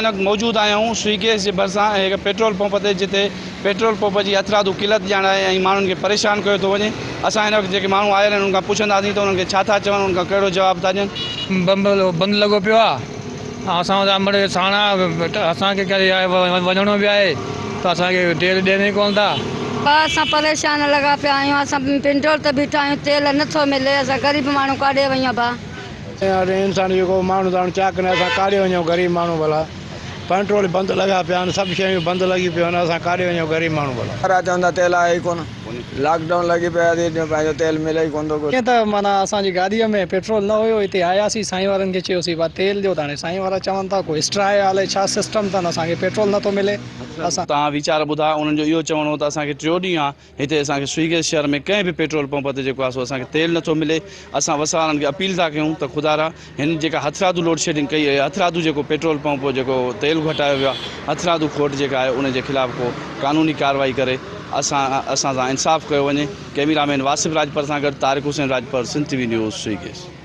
मौजूद आया हूँ स्विगेस के भरसा एक पेट्रोल पंप ते जिते पेट्रोल पंप की हथरादू किलत ॼाण आहे माण्हुनि खे परेशान कयो थो वञे। असां हिन वक़्तु जेके माण्हू आयल आहिनि उनखां पुछंदासीं त उन्हनि खे छा था चवनि, उनखां कहिड़ो जवाबु था ॾियनि। बंदि लॻो पियो आहे। असां साणा असांखे वञिणो बि आहे त असांखे तेल ॾियनि ई कोन था। असां परेशान लॻा पिया आहियूं। असां पेट्रोल ते बीठा आहियूं, तेल नथो मिले। असां ग़रीब माण्हू काॾे वञूं भाउ। इंसान जेको माण्हू त चाक न असां काॾे वञूं ग़रीब माण्हू भला। पेट्रोल बंदि लॻा पिया आहिनि, सभु शयूं बंदि लॻी पियूं आहिनि, असां काॾे वञूं ग़रीब माण्हू भला। चवंदा तेल आहे ई कोन, लॉकडाउन लॻी पिया पंहिंजो तेल मिले ई कोन थो। ईअं त माना असांजी गाॾीअ में पेट्रोल न हुयो, हिते आयासीं साईं वारनि खे चयोसीं भाउ तेल ॾियो, त हाणे साईं वारा चवनि था कोई एक्स्ट्रा आहे हाले छा सिस्टम अथनि, असांखे पेट्रोल नथो मिले। तव्हां वीचार ॿुधा, उन्हनि जो इहो चवणो हो त असांखे 3 ॾींहं आहे हिते असांखे स्विगेस शहर में कंहिं बि पेट्रोल पंप ते जेको आहे सो असांखे तेल नथो मिले। असां वसारनि खे अपील था कयूं त ख़ुदा हिन जेका हथरादू लोड शेडिंग कई आहे, हथरादू जेको पेट्रोल पंप जेको तेल घटायो वियो आहे, हथरादू खोट जेका आहे उन जे ख़िलाफ़ु को क़ानूनी कार्रवाई करे असां सां इंसाफ़ कयो वञे। कैमरामैन वासिफ राजपर सां गॾु तारिक हुसैन राजपर, सिंध TV न्यूज़ स्विगेस।